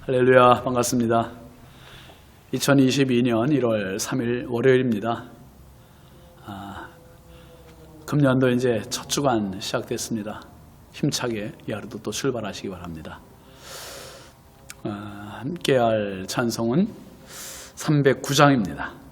할렐루야, 반갑습니다. 2022년 1월 3일 월요일입니다. 금년도 이제 첫 주간 시작됐습니다. 힘차게 이 하루도 또 출발하시기 바랍니다. 함께할 찬송은 309장입니다.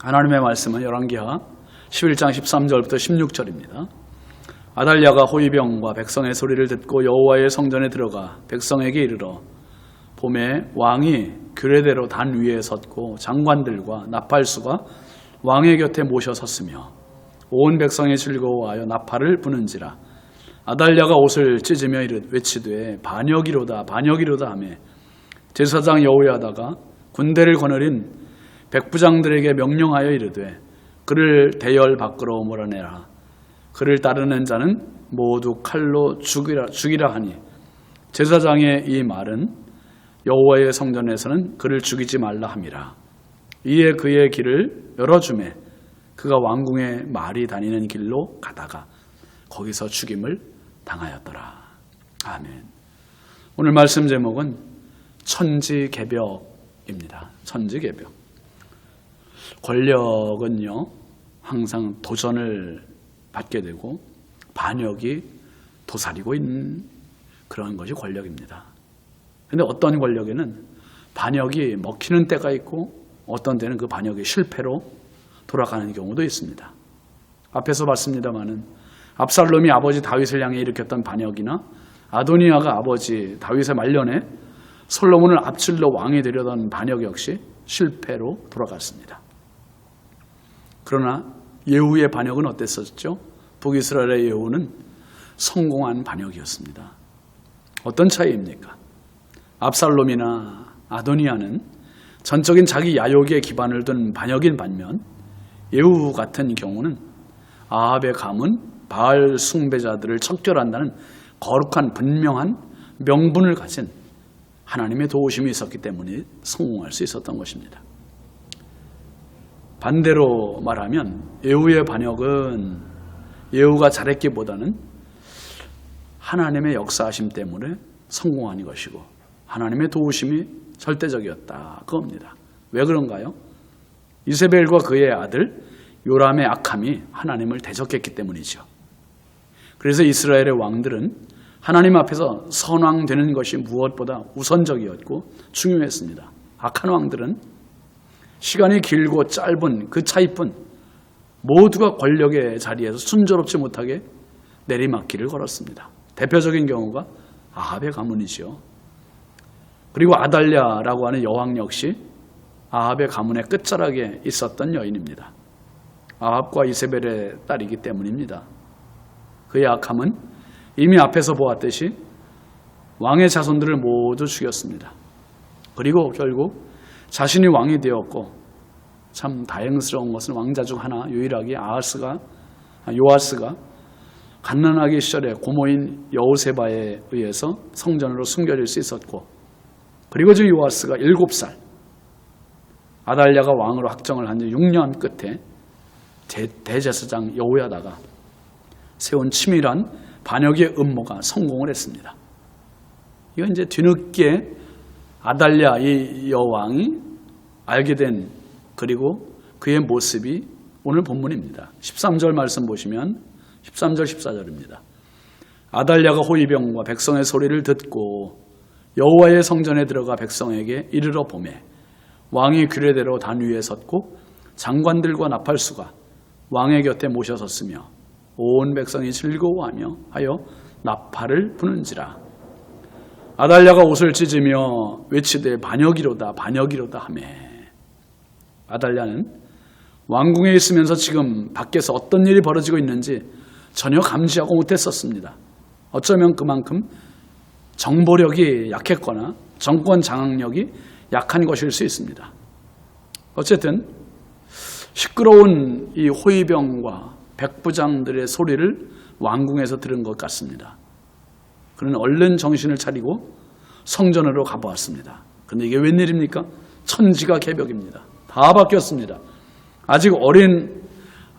하나님의 말씀은 열왕기하 11장 13절부터 16절입니다. 아달랴가 호위병과 백성의 소리를 듣고 여호와의 성전에 들어가 백성에게 이르러 봄에 왕이 규례대로 단 위에 섰고 장관들과 나팔수가 왕의 곁에 모셔 섰으며 온 백성이 즐거워하여 나팔을 부는지라. 아달랴가 옷을 찢으며 외치되 반역이로다 반역이로다 하며 제사장 여호야다가 군대를 거느린 백부장들에게 명령하여 이르되 그를 대열 밖으로 몰아내라. 그를 따르는 자는 모두 칼로 죽이라 하니 제사장의 이 말은 여호와의 성전에서는 그를 죽이지 말라 함이라. 이에 그의 길을 열어주매 그가 왕궁의 말이 다니는 길로 가다가 거기서 죽임을 당하였더라. 아멘. 오늘 말씀 제목은 천지개벽입니다. 천지개벽. 권력은요, 항상 도전을 받게 되고 반역이 도사리고 있는 그런 것이 권력입니다. 그런데 어떤 권력에는 반역이 먹히는 때가 있고 어떤 때는 그 반역이 실패로 돌아가는 경우도 있습니다. 앞에서 봤습니다마는 압살롬이 아버지 다윗을 향해 일으켰던 반역이나 아도니아가 아버지 다윗의 말년에 솔로몬을 앞질러 왕이 되려던 반역 역시 실패로 돌아갔습니다. 그러나 예후의 반역은 어땠었죠? 북이스라엘의 예후는 성공한 반역이었습니다. 어떤 차이입니까? 압살롬이나 아도니아는 전적인 자기 야욕에 기반을 둔 반역인 반면 예후 같은 경우는 아합의 가문 바알 숭배자들을 척결한다는 거룩한 분명한 명분을 가진 하나님의 도우심이 있었기 때문에 성공할 수 있었던 것입니다. 반대로 말하면 예후의 반역은 예후가 잘했기보다는 하나님의 역사하심 때문에 성공한 것이고 하나님의 도우심이 절대적이었다 그겁니다. 왜 그런가요? 이세벨과 그의 아들 요람의 악함이 하나님을 대적했기 때문이죠. 그래서 이스라엘의 왕들은 하나님 앞에서 선왕되는 것이 무엇보다 우선적이었고 중요했습니다. 악한 왕들은 시간이 길고 짧은 그 차이뿐 모두가 권력의 자리에서 순조롭지 못하게 내리막길을 걸었습니다. 대표적인 경우가 아합의 가문이죠. 그리고 아달랴라고 하는 여왕 역시 아합의 가문의 끝자락에 있었던 여인입니다. 아합과 이세벨의 딸이기 때문입니다. 그의 악함은 이미 앞에서 보았듯이 왕의 자손들을 모두 죽였습니다. 그리고 결국 자신이 왕이 되었고 참 다행스러운 것은 왕자 중 하나 유일하게 요아스가 갓난아기 시절에 고모인 여호세바에 의해서 성전으로 숨겨질 수 있었고 그리고 저 요아스가 7살 아달랴가 왕으로 확정을 한 지 6년 끝에 대제사장 여호야다가 세운 치밀한 반역의 음모가 성공을 했습니다. 이건 이제 뒤늦게 아달랴 이 여왕이 알게 된 그리고 그의 모습이 오늘 본문입니다. 13절 말씀 보시면 13절 14절입니다. 아달랴가 호위병과 백성의 소리를 듣고 여호와의 성전에 들어가 백성에게 이르러 보매 왕이 규례대로 단 위에 섰고 장관들과 나팔수가 왕의 곁에 모셔섰으며 온 백성이 즐거워하며 하여 나팔을 부는지라. 아달랴가 옷을 찢으며 외치되 반역이로다 반역이로다 하매 아달랴는 왕궁에 있으면서 지금 밖에서 어떤 일이 벌어지고 있는지 전혀 감지하고 못했었습니다. 어쩌면 그만큼 정보력이 약했거나 정권 장악력이 약한 것일 수 있습니다. 어쨌든 시끄러운 이 호위병과 백부장들의 소리를 왕궁에서 들은 것 같습니다. 그는 얼른 정신을 차리고 성전으로 가보았습니다. 그런데 이게 웬일입니까? 천지가 개벽입니다. 다 바뀌었습니다. 아직 어린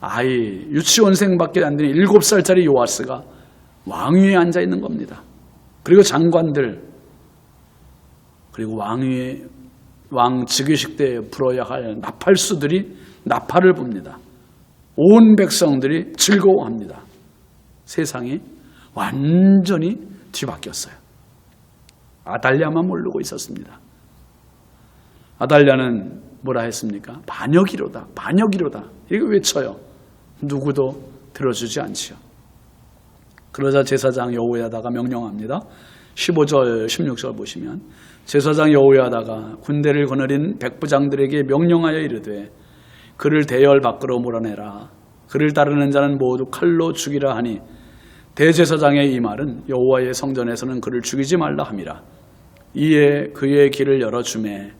아이, 유치원생밖에 안 되는 7살짜리 요아스가 왕위에 앉아 있는 겁니다. 그리고 장관들, 그리고 왕 즉위식 때 불어야 할 나팔수들이 나팔을 붑니다. 온 백성들이 즐거워합니다. 세상이 완전히 뒤바뀌었어요. 아달랴만 모르고 있었습니다. 아달랴는 뭐라 했습니까? 반역이로다, 반역이로다. 이거 외쳐요. 누구도 들어주지 않지요. 그러자 제사장 여호야다가 명령합니다. 15절, 16절 보시면 제사장 여호야다가 군대를 거느린 백부장들에게 명령하여 이르되 그를 대열 밖으로 몰아내라. 그를 따르는 자는 모두 칼로 죽이라 하니 대제사장의 이 말은 여호와의 성전에서는 그를 죽이지 말라 함이라. 이에 그의 길을 열어주매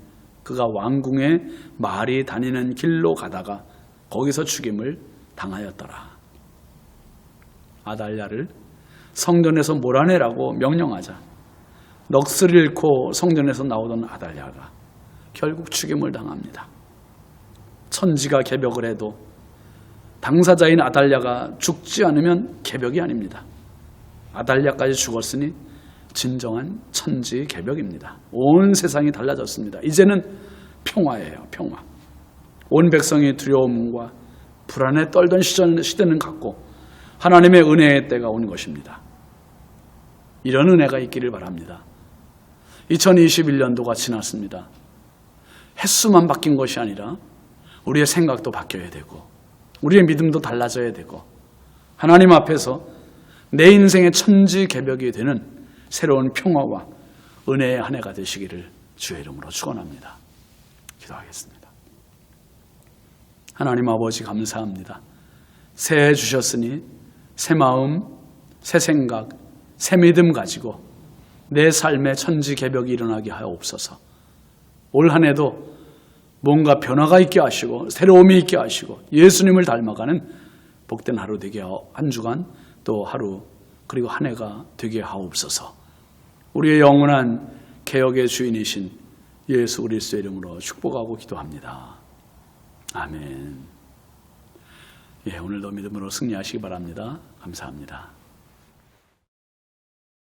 그가 왕궁에 말이 다니는 길로 가다가 거기서 죽임을 당하였더라. 아달랴를 성전에서 몰아내라고 명령하자 넋을 잃고 성전에서 나오던 아달랴가 결국 죽임을 당합니다. 천지가 개벽을 해도 당사자인 아달랴가 죽지 않으면 개벽이 아닙니다. 아달랴까지 죽었으니 진정한 천지 개벽입니다. 온 세상이 달라졌습니다. 이제는 평화예요. 평화. 온 백성이 두려움과 불안에 떨던 시대는 갔고 하나님의 은혜의 때가 온 것입니다. 이런 은혜가 있기를 바랍니다. 2021년도가 지났습니다. 횟수만 바뀐 것이 아니라 우리의 생각도 바뀌어야 되고 우리의 믿음도 달라져야 되고 하나님 앞에서 내 인생의 천지 개벽이 되는 새로운 평화와 은혜의 한 해가 되시기를 주의 이름으로 축원합니다. 기도하겠습니다. 하나님 아버지 감사합니다. 새해 주셨으니 새 마음, 새 생각, 새 믿음 가지고 내 삶의 천지 개벽이 일어나게 하옵소서. 올 한 해도 뭔가 변화가 있게 하시고 새로움이 있게 하시고 예수님을 닮아가는 복된 하루 되게 한 주간 또 하루 그리고 한 해가 되게 하옵소서. 우리의 영원한 개혁의 주인이신 예수 그리스도의 이름으로 축복하고 기도합니다. 아멘. 예, 오늘도 믿음으로 승리하시기 바랍니다. 감사합니다.